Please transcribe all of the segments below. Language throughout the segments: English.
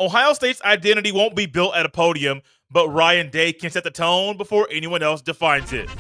Ohio State's identity won't be built at a podium, but Ryan Day can set the tone before anyone else defines it.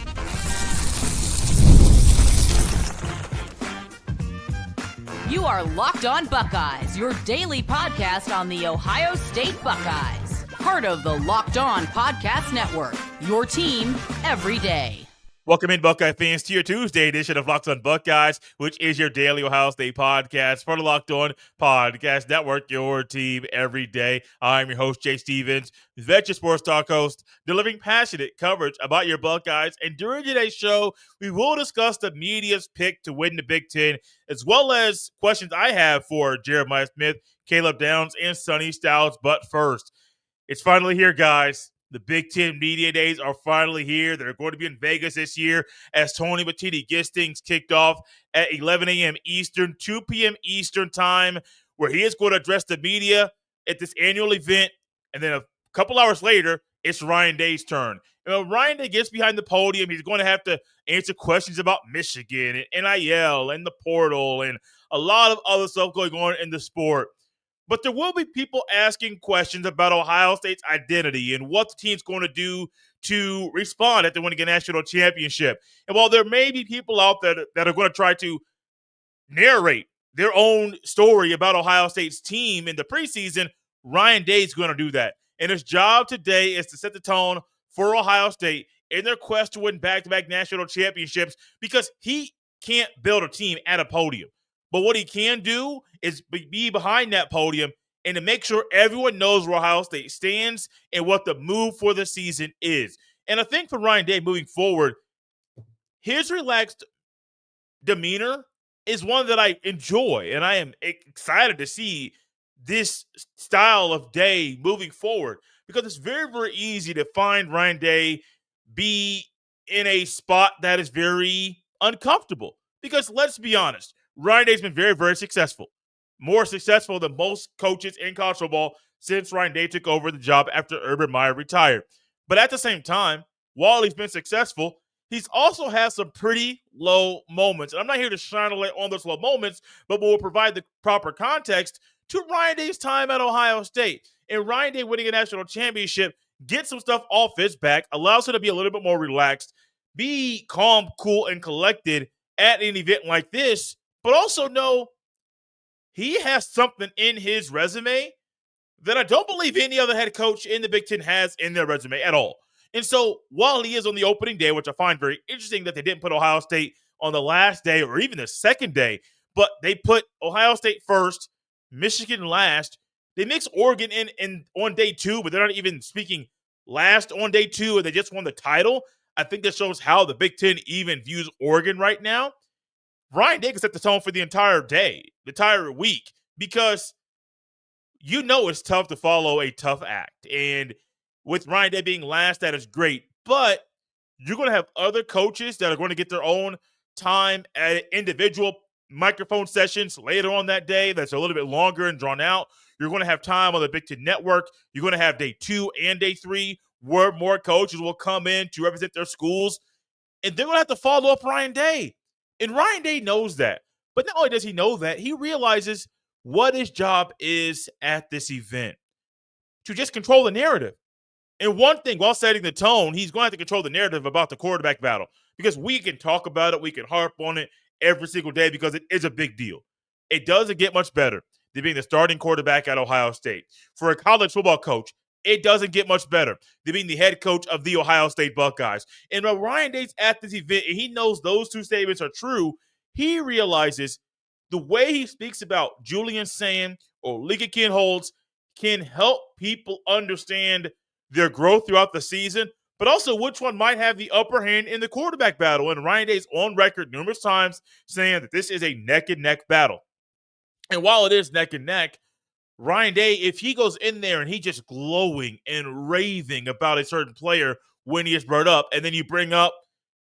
You are Locked On Buckeyes, your daily podcast on the Ohio State Buckeyes. Part of the Locked On Podcast Network, your team every day. Welcome in, Buckeye fans, to your Tuesday edition of Locked On Buckeyes, which is your daily Ohio State podcast for the Locked On Podcast Network, your team every day. I'm your host, Jay Stevens, veteran sports talk host, delivering passionate coverage about your Buckeyes. And during today's show, we will discuss the media's pick to win the Big Ten, as well as questions I have for Jeremiah Smith, Caleb Downs, and Sonny Styles. But first, it's finally here, guys. The Big Ten Media Days are finally here. They're going to be in Vegas this year as Tony Matiti gets things kicked off at 11 a.m. Eastern, 2 p.m. Eastern time, where he is going to address the media at this annual event. And then a couple hours later, it's Ryan Day's turn. And when Ryan Day gets behind the podium, he's going to have to answer questions about Michigan and NIL and the portal and a lot of other stuff going on in the sport. But there will be people asking questions about Ohio State's identity and what the team's going to do to respond after winning a national championship. And while there may be people out there that are going to try to narrate their own story about Ohio State's team in the preseason, Ryan Day is going to do that. And his job today is to set the tone for Ohio State in their quest to win back-to-back national championships, because he can't build a team at a podium. But what he can do is be behind that podium and to make sure everyone knows where Ohio State stands and what the move for the season is. And I think for Ryan Day moving forward, his relaxed demeanor is one that I enjoy, and I am excited to see this style of Day moving forward, because it's very, very easy to find Ryan Day be in a spot that is very uncomfortable. Because let's be honest, Ryan Day's been very, very successful. More successful than most coaches in college football since Ryan Day took over the job after Urban Meyer retired. But at the same time, while he's been successful, he's also had some pretty low moments. And I'm not here to shine a light on those low moments, but we'll provide the proper context to Ryan Day's time at Ohio State. And Ryan Day winning a national championship gets some stuff off his back, allows him to be a little bit more relaxed, be calm, cool, and collected at an event like this, but also know he has something in his resume that I don't believe any other head coach in the Big Ten has in their resume at all. And so while he is on the opening day, which I find very interesting that they didn't put Ohio State on the last day or even the second day, but they put Ohio State first, Michigan last. They mix Oregon in on day two, but they're not even speaking last on day two, and they just won the title. I think that shows how the Big Ten even views Oregon right now. Ryan Day can set the tone for the entire day, the entire week, because you know it's tough to follow a tough act. And with Ryan Day being last, that is great. But you're going to have other coaches that are going to get their own time at individual microphone sessions later on that day that's a little bit longer and drawn out. You're going to have time on the Big Ten Network. You're going to have day 2 and day 3 where more coaches will come in to represent their schools. And they're going to have to follow up Ryan Day. And Ryan Day knows that. But not only does he know that, he realizes what his job is at this event. To just control the narrative. And one thing, while setting the tone, he's going to have to control the narrative about the quarterback battle. Because we can talk about it, we can harp on it every single day because it is a big deal. It doesn't get much better than being the starting quarterback at Ohio State. For a college football coach, it doesn't get much better than being the head coach of the Ohio State Buckeyes. And when Ryan Day's at this event and he knows those two statements are true, he realizes the way he speaks about Julian Sand or Liga Ken Holtz can help people understand their growth throughout the season, but also which one might have the upper hand in the quarterback battle. And Ryan Day's on record numerous times saying that this is a neck-and-neck battle. And while it is neck-and-neck, Ryan Day, if he goes in there and he's just glowing and raving about a certain player when he is brought up, and then you bring up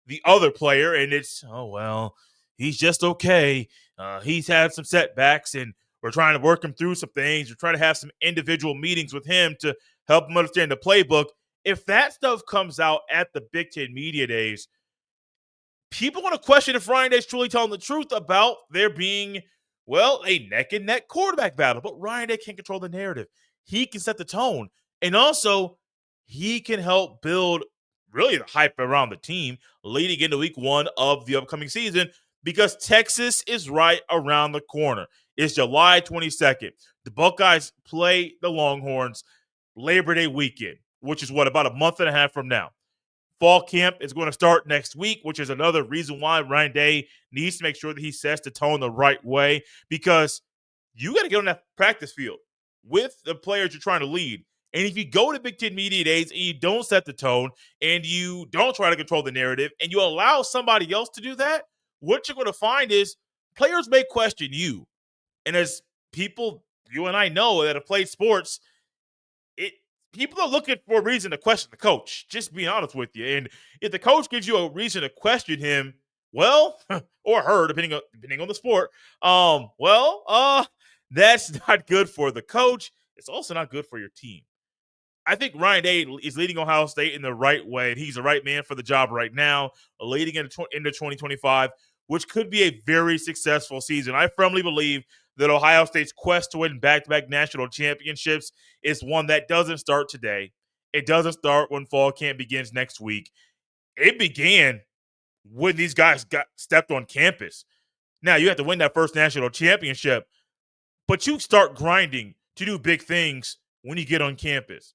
the other player and it's, oh, well, he's just okay. He's had some setbacks and we're trying to work him through some things. We're trying to have some individual meetings with him to help him understand the playbook. If that stuff comes out at the Big Ten Media Days, people want to question if Ryan Day's truly telling the truth about there being, well, a neck-and-neck quarterback battle. But Ryan Day can't control the narrative. he can set the tone. And also, he can help build really the hype around the team leading into week 1 of the upcoming season because Texas is right around the corner. It's July 22nd. The Buckeyes play the Longhorns Labor Day weekend, which is about a month and a half from now. Fall camp is going to start next week, which is another reason why Ryan Day needs to make sure that he sets the tone the right way because you got to get on that practice field with the players you're trying to lead. And if you go to Big Ten Media Days and you don't set the tone and you don't try to control the narrative and you allow somebody else to do that, what you're going to find is players may question you. And as people, you and I know that have played sports, it people are looking for a reason to question the coach. Just being honest with you. And if the coach gives you a reason to question him, well, or her, depending on the sport, that's not good for the coach. It's also not good for your team. I think Ryan Day is leading Ohio State in the right way. And he's the right man for the job right now, leading into 2025, which could be a very successful season. I firmly believe that Ohio State's quest to win back-to-back national championships is one that doesn't start today. It doesn't start when fall camp begins next week. It began when these guys got stepped on campus. Now, you have to win that first national championship, but you start grinding to do big things when you get on campus.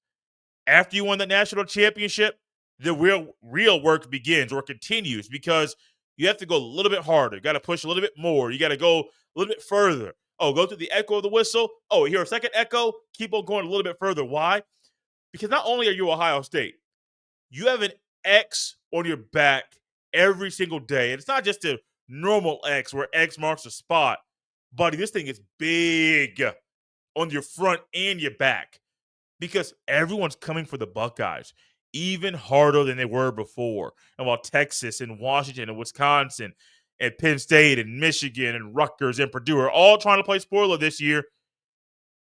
After you won the national championship, the real work begins or continues because you have to go a little bit harder. You got to push a little bit more. You got to go a little bit further. Oh, go through the echo of the whistle. Oh, hear a second echo. Keep on going a little bit further. Why? Because not only are you Ohio State, you have an X on your back every single day. And it's not just a normal X where X marks a spot. Buddy, this thing is big on your front and your back because everyone's coming for the Buckeyes even harder than they were before. And while Texas and Washington and Wisconsin and Penn State and Michigan and Rutgers and Purdue are all trying to play spoiler this year,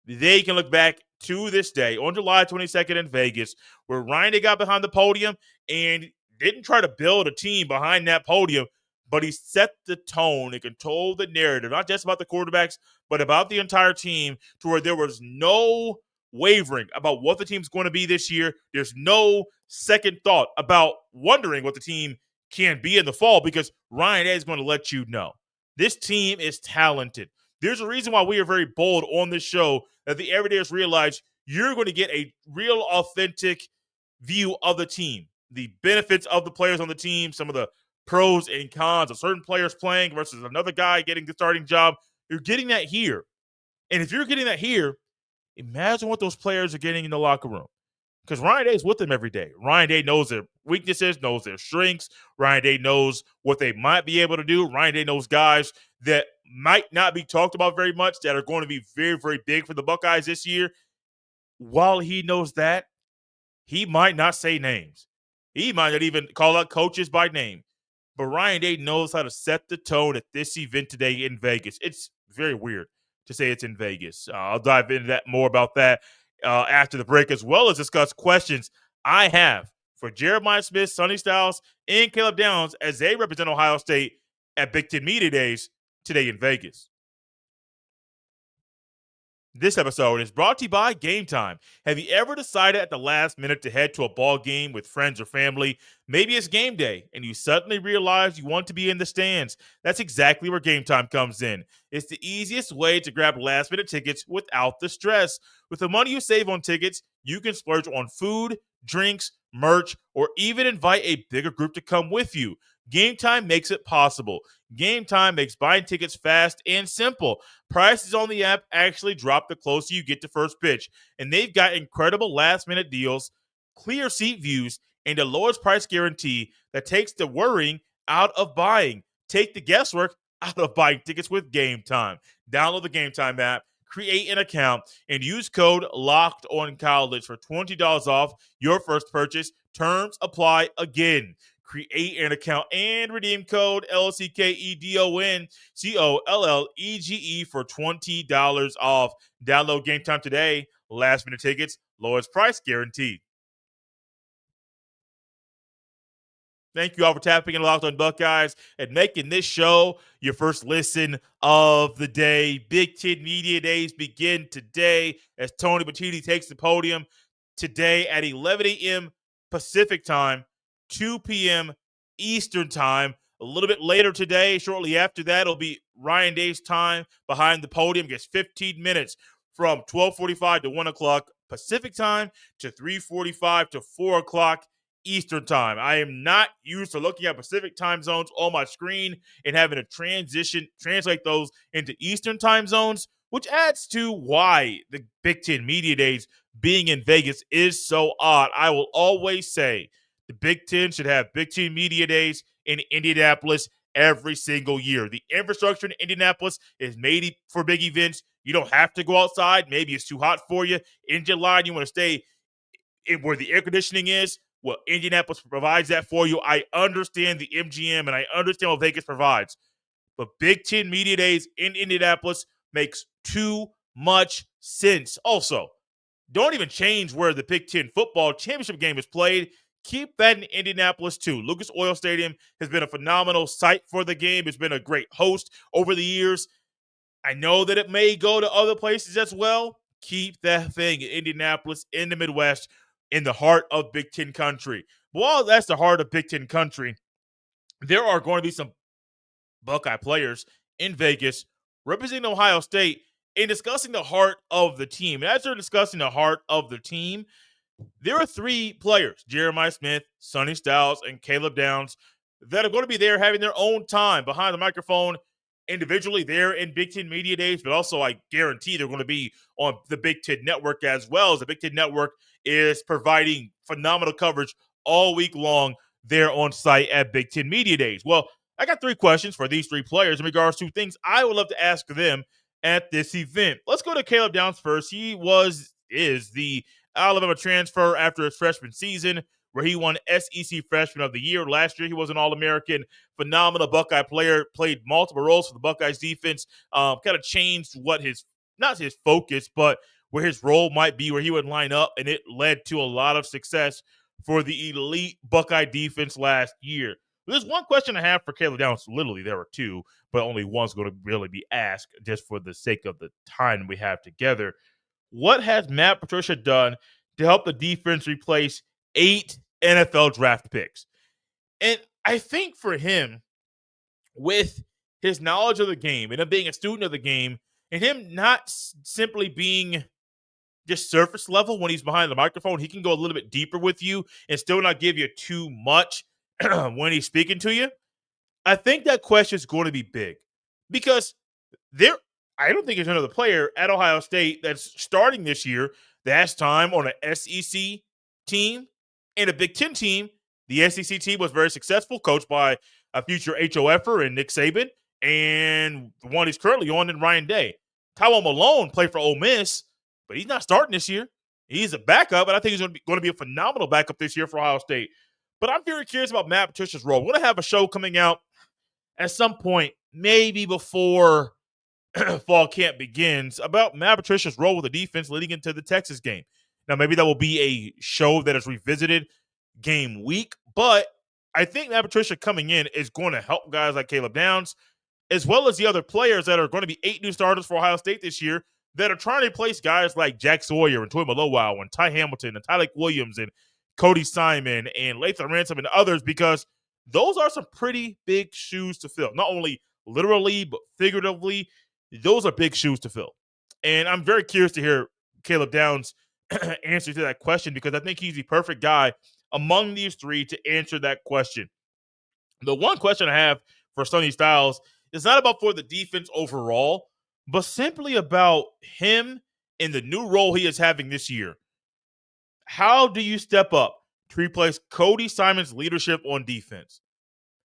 they can look back to this day on July 22nd in Vegas where Ryan Day got behind the podium and didn't try to build a team behind that podium, but he set the tone and controlled the narrative, not just about the quarterbacks, but about the entire team to where there was no wavering about what the team's going to be this year. There's no second thought about wondering what the team can be in the fall because Ryan Day is going to let you know. This team is talented. There's a reason why we are very bold on this show that the everydayers realize you're going to get a real authentic view of the team, the benefits of the players on the team, some of the pros and cons of certain players playing versus another guy getting the starting job. You're getting that here. And if you're getting that here, imagine what those players are getting in the locker room. Because Ryan Day's with them every day. Ryan Day knows their weaknesses, knows their strengths. Ryan Day knows what they might be able to do. Ryan Day knows guys that might not be talked about very much that are going to be very, very big for the Buckeyes this year. While he knows that, he might not say names. He might not even call out coaches by name. But Ryan Day knows how to set the tone at this event today in Vegas. It's very weird to say it's in Vegas. I'll dive into that more about that after the break, as well as discuss questions I have for Jeremiah Smith, Sonny Styles, and Caleb Downs as they represent Ohio State at Big Ten Media Days today in Vegas. This episode is brought to you by Gametime. Have you ever decided at the last minute to head to a ball game with friends or family? Maybe it's game day and you suddenly realize you want to be in the stands. That's exactly where Gametime comes in. It's the easiest way to grab last minute tickets without the stress. With the money you save on tickets, you can splurge on food, drinks, merch, or even invite a bigger group to come with you. Gametime makes it possible. Gametime makes buying tickets fast and simple. Prices on the app actually drop the closer you get to first pitch, and they've got incredible last-minute deals, clear seat views, and a lowest price guarantee that takes the worrying out of buying. Take the guesswork out of buying tickets with Gametime. Download the Gametime app, create an account, and use code LOCKEDONCollege for $20 off your first purchase. Terms apply again. Create an account and redeem code LCKEDONCOLLEGE for $20 off. Download Gametime today. Last minute tickets, lowest price guaranteed. Thank you all for tapping in Locked On Buckeyes and making this show your first listen of the day. Big Ten Media Days begin today as Tony Batiti takes the podium today at 11 a.m. Pacific time, 2 p.m. Eastern time. A little bit later today, shortly after that, it'll be Ryan Day's time behind the podium. Gets 15 minutes from 12:45 to 1 o'clock Pacific time to 3:45 to 4 o'clock Eastern time. I am not used to looking at Pacific time zones on my screen and having to translate those into Eastern time zones, which adds to why the Big Ten Media Days being in Vegas is so odd. I will always say the Big Ten should have Big Ten Media Days in Indianapolis every single year. The infrastructure in Indianapolis is made for big events. You don't have to go outside. Maybe it's too hot for you. In July, you want to stay where the air conditioning is. Well, Indianapolis provides that for you. I understand the MGM and I understand what Vegas provides. But Big Ten Media Days in Indianapolis makes too much sense. Also, don't even change where the Big Ten football championship game is played. Keep that in Indianapolis too. Lucas Oil Stadium has been a phenomenal site for the game. It's been a great host over the years. I know that it may go to other places as well. Keep that thing in Indianapolis in the Midwest, in the heart of Big Ten country. While that's the heart of Big Ten country, there are going to be some Buckeye players in Vegas representing Ohio State and discussing the heart of the team. And as they're discussing the heart of the team, there are three players, Jeremiah Smith, Sonny Styles, and Caleb Downs, that are going to be there having their own time behind the microphone individually there in Big Ten Media Days, but also I guarantee they're going to be on the Big Ten Network as well, as the Big Ten Network is providing phenomenal coverage all week long there on site at Big Ten Media Days. Well, I got three questions for these three players in regards to things I would love to ask them at this event. Let's go to Caleb Downs first. He is the Alabama transfer after his freshman season, where he won SEC Freshman of the Year. Last year, he was an All-American, phenomenal Buckeye player, played multiple roles for the Buckeyes defense, kind of changed not his focus, but where his role might be, where he would line up, and it led to a lot of success for the elite Buckeye defense last year. There's one question I have for Caleb Downs. Literally, there were two, but only one's going to really be asked just for the sake of the time we have together. What has Matt Patricia done to help the defense replace 8 NFL draft picks? And I think for him, with his knowledge of the game and him being a student of the game, and him not simply being just surface level when he's behind the microphone, he can go a little bit deeper with you and still not give you too much when he's speaking to you. I think that question is going to be big because I don't think there's another player at Ohio State that's starting this year that has time on an SEC team and a Big Ten team. The SEC team was very successful, coached by a future HOFer and Nick Saban, and the one he's currently on in Ryan Day. Tywone Malone played for Ole Miss, but he's not starting this year. He's a backup, and I think he's going to be a phenomenal backup this year for Ohio State. But I'm very curious about Matt Patricia's role. We're going to have a show coming out at some point, maybe before fall camp begins, about Matt Patricia's role with the defense leading into the Texas game. Now, maybe that will be a show that is revisited game week, but I think Matt Patricia coming in is going to help guys like Caleb Downs, as well as the other players that are going to be 8 new starters for Ohio State this year that are trying to replace guys like Jack Sawyer and Toy Malowau and Ty Hamilton and Tyleik Williams and Cody Simon and Latham Ransom and others, because those are some pretty big shoes to fill. Not only literally, but figuratively, those are big shoes to fill. And I'm very curious to hear Caleb Downs' answer to that question, because I think he's the perfect guy among these three to answer that question. The one question I have for Sonny Styles is not about for the defense overall, but simply about him in the new role he is having this year. How do you step up to replace Cody Simon's leadership on defense?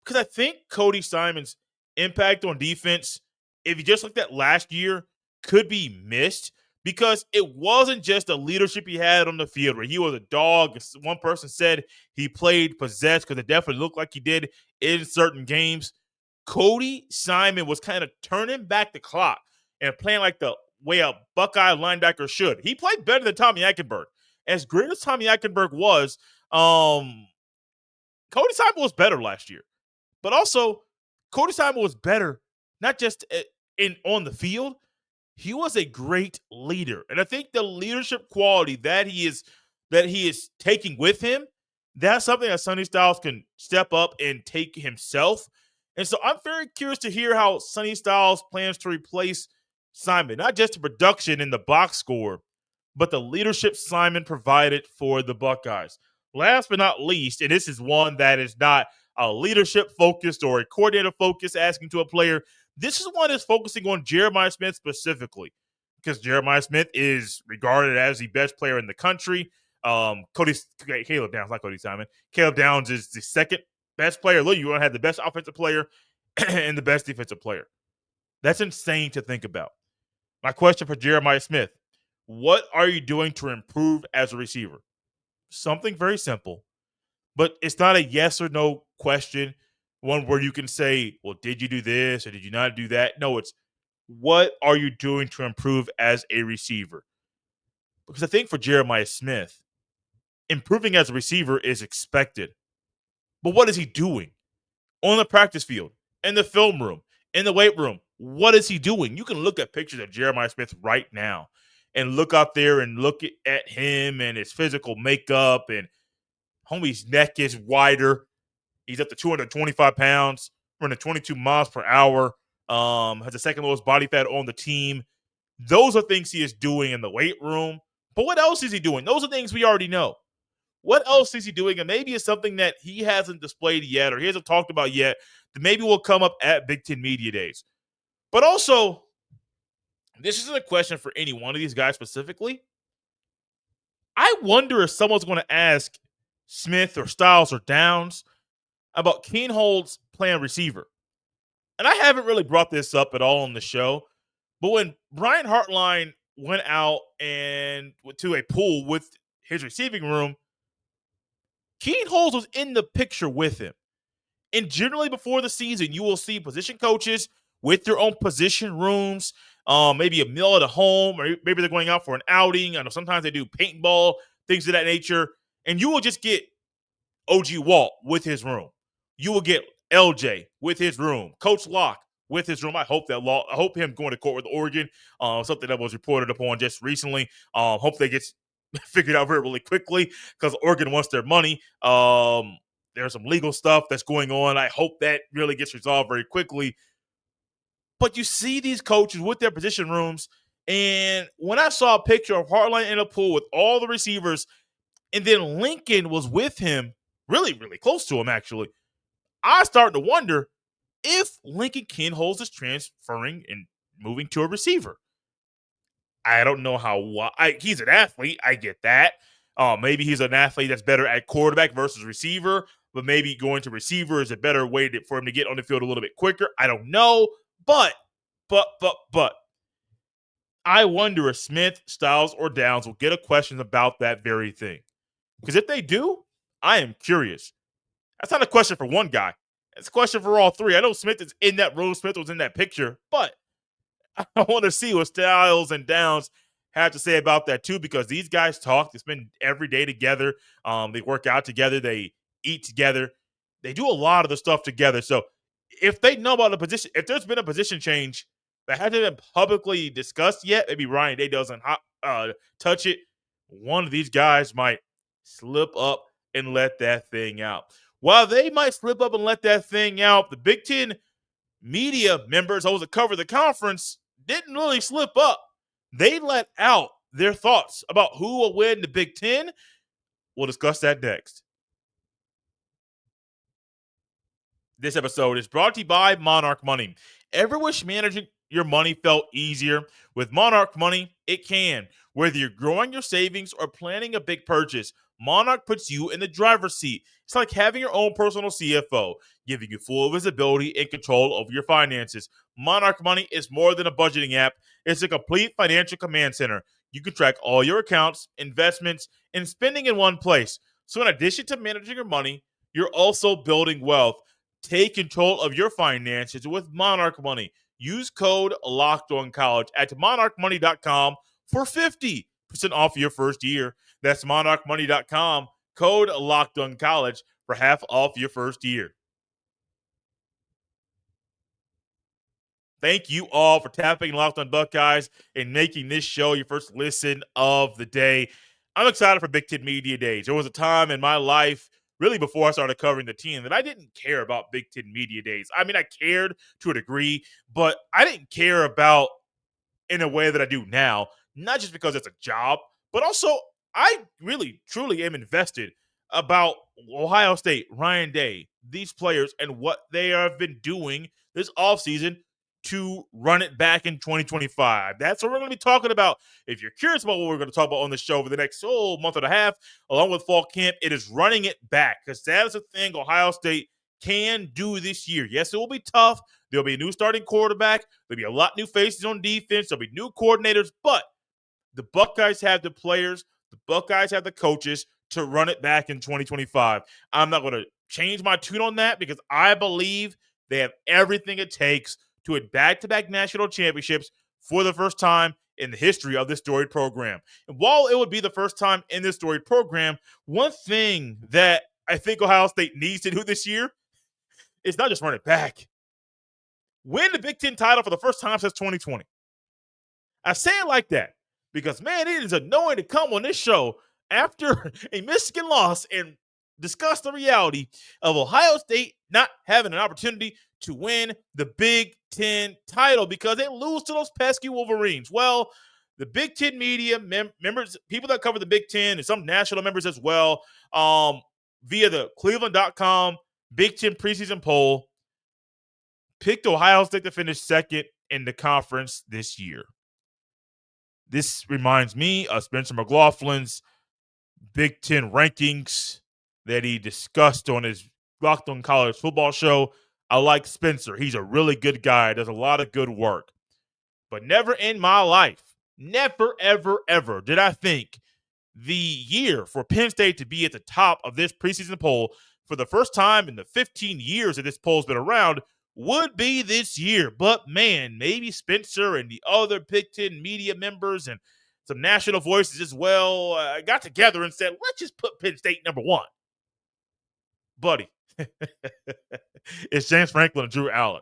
Because I think Cody Simon's impact on defense, if you just looked at last year, could be missed, because it wasn't just the leadership he had on the field where he was a dog. One person said he played possessed, because it definitely looked like he did in certain games. Cody Simon was kind of turning back the clock and playing like the way a Buckeye linebacker should. He played better than Tommy Eichenberg. As great as Tommy Eichenberg was, Cody Simon was better last year, but also Cody Simon was better not just on the field. He was a great leader, and I think the leadership quality that he is taking with him, that's something that Sonny Styles can step up and take himself. And so I'm very curious to hear how Sonny Styles plans to replace Simon, not just the production in the box score, but the leadership Simon provided for the Buckeyes. Last but not least, and this is one that is not a leadership focused or a coordinator focused asking to a player. This is one that's focusing on Jeremiah Smith specifically, because Jeremiah Smith is regarded as the best player in the country. Caleb Downs, not Cody Simon. Caleb Downs is the second best player. Look, you want to have the best offensive player and the best defensive player. That's insane to think about. My question for Jeremiah Smith: what are you doing to improve as a receiver? Something very simple, but it's not a yes or no question, one where you can say, well, did you do this or did you not do that? No, it's what are you doing to improve as a receiver? Because I think for Jeremiah Smith, improving as a receiver is expected. But what is he doing on the practice field, in the film room, in the weight room? What is he doing? You can look at pictures of Jeremiah Smith right now and look out there and look at him and his physical makeup, and homie's neck is wider. He's up to 225 pounds, running 22 miles per hour, has the second lowest body fat on the team. Those are things he is doing in the weight room. But what else is he doing? Those are things we already know. What else is he doing? And maybe it's something that he hasn't displayed yet or he hasn't talked about yet that maybe will come up at Big Ten Media Days. But also, this isn't a question for any one of these guys specifically. I wonder if someone's going to ask Smith or Styles or Downs about Keenholz's playing receiver. And I haven't really brought this up at all on the show, but when Brian Hartline went out and to a pool with his receiving room, Keenholz was in the picture with him. And generally before the season, you will see position coaches with their own position rooms, maybe a meal at a home, or maybe they're going out for an outing. I know sometimes they do paintball, things of that nature. And you will just get OG Walt with his room. You will get LJ with his room. Coach Locke with his room. I hope him going to court with Oregon, something that was reported upon just recently. Hope they get figured out very really quickly because Oregon wants their money. There's some legal stuff that's going on. I hope that really gets resolved very quickly. But you see these coaches with their position rooms, and when I saw a picture of Hartline in a pool with all the receivers, and then Lincoln was with him, really, really close to him, actually, I started to wonder if Lincoln Keenholz is transferring and moving to a receiver. I don't know he's an athlete. I get that. Maybe he's an athlete that's better at quarterback versus receiver, but maybe going to receiver is a better way for him to get on the field a little bit quicker. I don't know. But I wonder if Smith, Styles, or Downs will get a question about that very thing. Because if they do, I am curious. That's not a question for one guy. It's a question for all three. I know Smith is in that room. Smith was in that picture. But I want to see what Styles and Downs have to say about that too, because these guys talk. They spend every day together. They work out together. They eat together. They do a lot of the stuff together. So if they know about the position, if there's been a position change that hasn't been publicly discussed yet, maybe Ryan Day doesn't touch it. One of these guys might slip up and let that thing out. While they might slip up and let that thing out, the Big Ten media members, those that cover the conference, didn't really slip up. They let out their thoughts about who will win the Big Ten. We'll discuss that next. This episode is brought to you by Monarch Money. Ever wish managing your money felt easier? With Monarch Money, it can. Whether you're growing your savings or planning a big purchase, Monarch puts you in the driver's seat. It's like having your own personal CFO, giving you full visibility and control over your finances. Monarch Money is more than a budgeting app. It's a complete financial command center. You can track all your accounts, investments, and spending in one place. So in addition to managing your money, you're also building wealth. Take control of your finances with Monarch Money. Use code LOCKEDONCollege at monarchmoney.com for 50% off your first year. That's monarchmoney.com. Code Locked On College for half off your first year. Thank you all for tapping Locked On Buckeyes and making this show your first listen of the day. I'm excited for Big Ten Media Days. There was a time in my life, really before I started covering the team, that I didn't care about Big Ten Media Days. I mean, I cared to a degree, but I didn't care about in a way that I do now, not just because it's a job, but also I really, truly am invested about Ohio State, Ryan Day, these players, and what they have been doing this offseason to run it back in 2025. That's what we're going to be talking about. If you're curious about what we're going to talk about on the show over the next month and a half, along with fall camp, it is running it back, because that is a thing Ohio State can do this year. Yes, it will be tough. There'll be a new starting quarterback. There'll be a lot of new faces on defense. There'll be new coordinators, but the Buckeyes have the players. The Buckeyes have the coaches to run it back in 2025. I'm not going to change my tune on that, because I believe they have everything it takes to win back-to-back national championships for the first time in the history of this storied program. And while it would be the first time in this storied program, one thing that I think Ohio State needs to do this year is not just run it back. Win the Big Ten title for the first time since 2020. I say it like that because, man, it is annoying to come on this show after a Michigan loss and discuss the reality of Ohio State not having an opportunity to win the Big Ten title because they lose to those pesky Wolverines. Well, the Big Ten media members, people that cover the Big Ten, and some national members as well, via the Cleveland.com Big Ten preseason poll, picked Ohio State to finish second in the conference this year. This reminds me of Spencer McLaughlin's Big Ten rankings that he discussed on his Locked On College football show. I like Spencer. He's a really good guy, does a lot of good work. But never in my life, never, ever, ever did I think the year for Penn State to be at the top of this preseason poll for the first time in the 15 years that this poll's been around would be this year. But, man, maybe Spencer and the other Big Ten media members and some national voices as well got together and said, let's just put Penn State number one. Buddy, it's James Franklin and Drew Aller.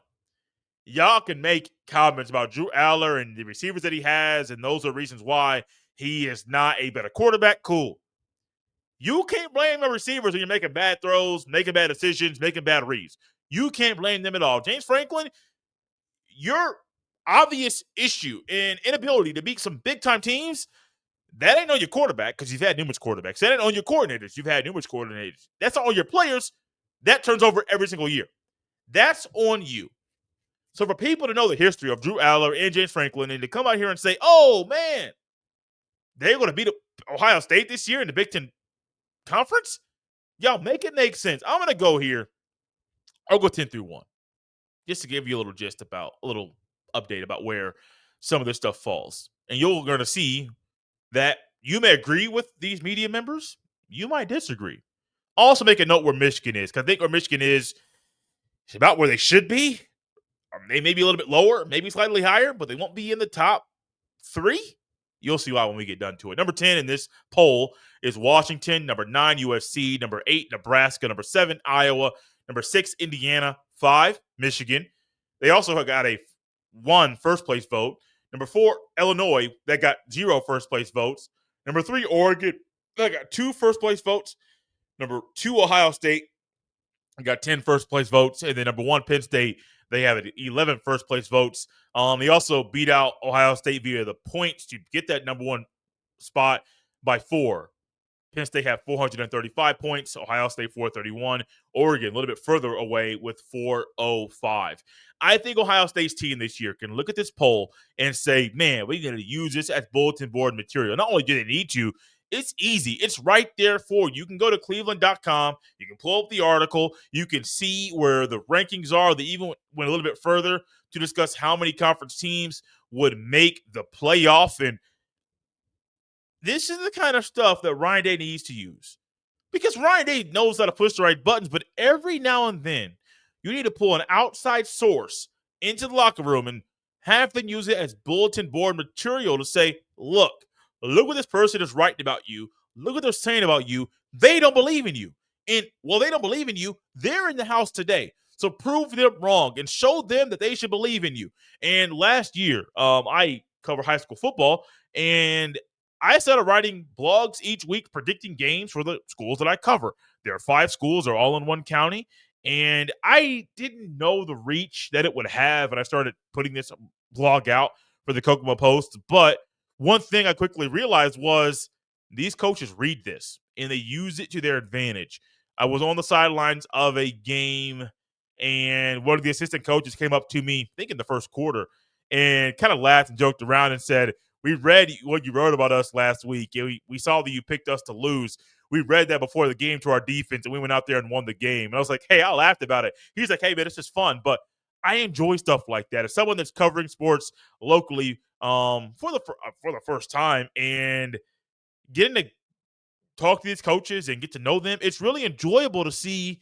Y'all can make comments about Drew Aller and the receivers that he has, and those are reasons why he is not a better quarterback. Cool. You can't blame the receivers when you're making bad throws, making bad decisions, making bad reads. You can't blame them at all. James Franklin, your obvious issue and inability to beat some big-time teams, that ain't on your quarterback, because you've had numerous quarterbacks. That ain't on your coordinators. You've had numerous coordinators. That's on your players. That turns over every single year. That's on you. So for people to know the history of Drew Aller and James Franklin and to come out here and say, oh, man, they're going to beat Ohio State this year in the Big Ten Conference? Y'all make it make sense. I'm going to go here. I'll go 10 through 1 just to give you a little gist about, a little update about where some of this stuff falls. And you're going to see that you may agree with these media members. You might disagree. Also make a note where Michigan is, because I think where Michigan is about where they should be. They may be a little bit lower, maybe slightly higher, but they won't be in the top 3. You'll see why when we get done to it. Number 10 in this poll is Washington. Number 9, USC. Number 8, Nebraska. Number 7, Iowa. Number 6, Indiana. 5, Michigan. They also got a 1 first-place vote. Number 4, Illinois. That got 0 first-place votes. Number 3, Oregon. That got 2 first-place votes. Number 2, Ohio State. Got 10 first-place votes. And then number 1, Penn State. They have 11 first-place votes. They also beat out Ohio State via the points to get that number 1 spot by 4. Penn State had 435 points. Ohio State 431. Oregon a little bit further away with 405. I think Ohio State's team this year can look at this poll and say, man, we need to use this as bulletin board material. Not only do they need to, it's easy. It's right there for you. You can go to Cleveland.com. You can pull up the article. You can see where the rankings are. They even went a little bit further to discuss how many conference teams would make the playoff. And this is the kind of stuff that Ryan Day needs to use. Because Ryan Day knows how to push the right buttons, but every now and then, you need to pull an outside source into the locker room and have them use it as bulletin board material to say, look what this person is writing about you. Look what they're saying about you. They don't believe in you. And while they don't believe in you, they're in the house today. So prove them wrong and show them that they should believe in you. And last year, I cover high school football, and I started writing blogs each week predicting games for the schools that I cover. There are 5 schools, they're all in one county. And I didn't know the reach that it would have, and I started putting this blog out for the Kokomo Post. But one thing I quickly realized was these coaches read this and they use it to their advantage. I was on the sidelines of a game, and one of the assistant coaches came up to me, I think in the first quarter, and kind of laughed and joked around and said, "We read what you wrote about us last week. We saw that you picked us to lose. We read that before the game to our defense, and we went out there and won the game." And I was like, "Hey," I laughed about it. He's like, "Hey, man, it's just fun." But I enjoy stuff like that. As someone that's covering sports locally for the first time and getting to talk to these coaches and get to know them, it's really enjoyable to see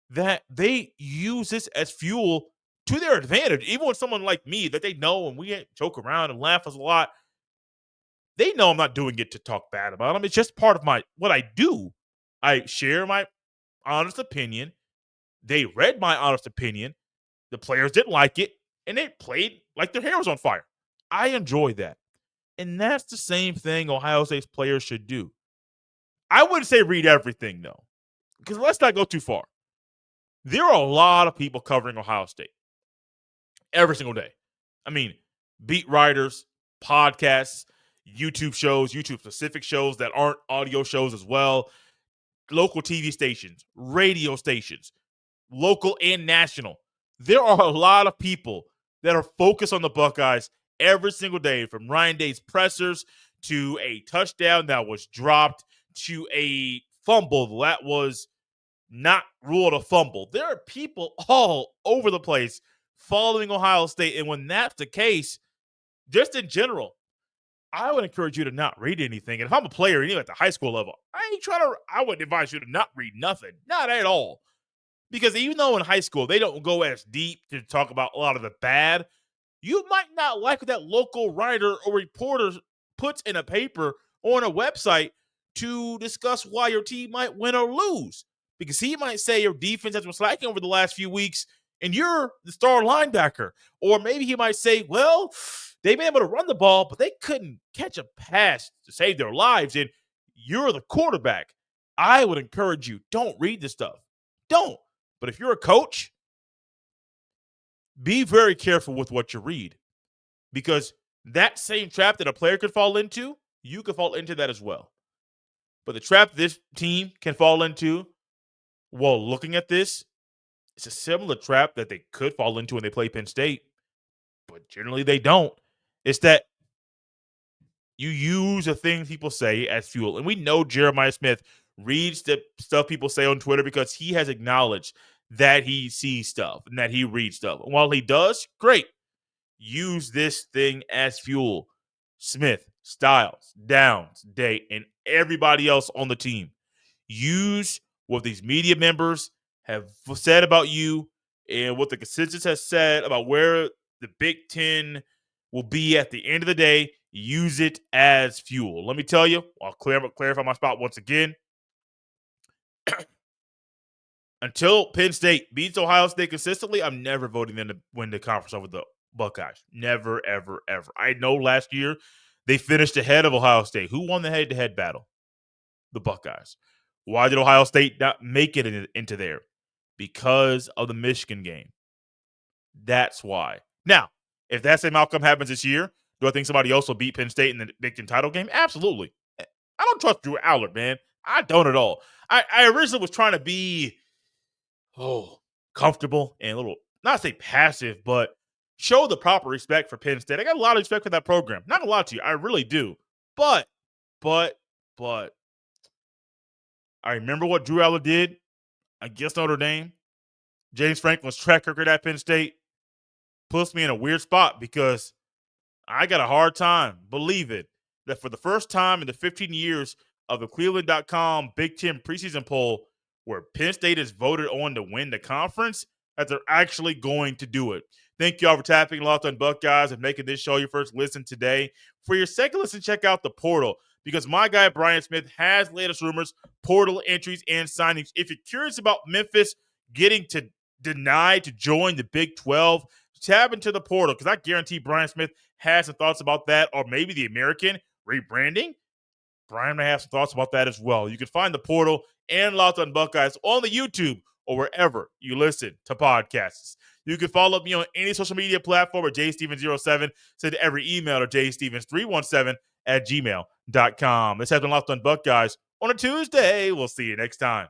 that they use this as fuel to their advantage. Even with someone like me that they know and we joke around and laugh us a lot, they know I'm not doing it to talk bad about them. It's just part of what I do. I share my honest opinion. They read my honest opinion. The players didn't like it, and they played like their hair was on fire. I enjoy that. And that's the same thing Ohio State's players should do. I wouldn't say read everything, though, because let's not go too far. There are a lot of people covering Ohio State every single day. I mean, beat writers, podcasts, YouTube shows, YouTube-specific shows that aren't audio shows as well, local TV stations, radio stations, local and national. There are a lot of people that are focused on the Buckeyes every single day, from Ryan Day's pressers to a touchdown that was dropped to a fumble that was not ruled a fumble. There are people all over the place following Ohio State. And when that's the case, just in general, I would encourage you to not read anything. And if I'm a player, even at the high school level, I would advise you to not read nothing. Not at all. Because even though in high school they don't go as deep to talk about a lot of the bad, you might not like what that local writer or reporter puts in a paper or on a website to discuss why your team might win or lose. Because he might say your defense has been slacking over the last few weeks and you're the star linebacker. Or maybe he might say, well, they've been able to run the ball, but they couldn't catch a pass to save their lives, and you're the quarterback. I would encourage you, don't read this stuff. Don't. But if you're a coach, be very careful with what you read, because that same trap that a player could fall into, you could fall into that as well. But the trap this team can fall into while looking at this, it's a similar trap that they could fall into when they play Penn State, but generally they don't. It's that you use the things people say as fuel. And we know Jeremiah Smith reads the stuff people say on Twitter because he has acknowledged that he sees stuff and that he reads stuff. And while he does, great. Use this thing as fuel. Smith, Styles, Downs, Day, and everybody else on the team. Use what these media members have said about you and what the consensus has said about where the Big Ten will be at the end of the day. Use it as fuel. Let me tell you, I'll clarify my spot once again. Until Penn State beats Ohio State consistently, I'm never voting them to win the conference over the Buckeyes. Never, ever, ever. I know last year they finished ahead of Ohio State. Who won the head-to-head battle? The Buckeyes. Why did Ohio State not make it into there? Because of the Michigan game. That's why. Now, if that same outcome happens this year, do I think somebody else will beat Penn State in the Big Ten title game? Absolutely. I don't trust Drew Allard, man. I don't at all. I originally was trying to be comfortable and a little, not say passive, but show the proper respect for Penn State. I got a lot of respect for that program. Not a lot to you. I really do. But I remember what Drew Allard did against Notre Dame. James Franklin's track record at Penn State puts me in a weird spot because I got a hard time believing that for the first time in the 15 years of the Cleveland.com Big Ten preseason poll, where Penn State is voted on to win the conference, that they're actually going to do it. Thank you all for tapping Locked on Buckeyes and making this show your first listen today. For your second listen, check out the portal. because my guy Brian Smith has latest rumors, portal entries, and signings. If you're curious about Memphis getting to denied to join the Big 12, tap into the portal because I guarantee Brian Smith has some thoughts about that, or maybe the American rebranding. Brian may have some thoughts about that as well. You can find the portal and Locked on Buckeyes on the YouTube or wherever you listen to podcasts. You can follow me on any social media platform at jstevens07. Send every email to jstevens317 at gmail.com. This has been Locked on Buckeyes on a Tuesday. We'll see you next time.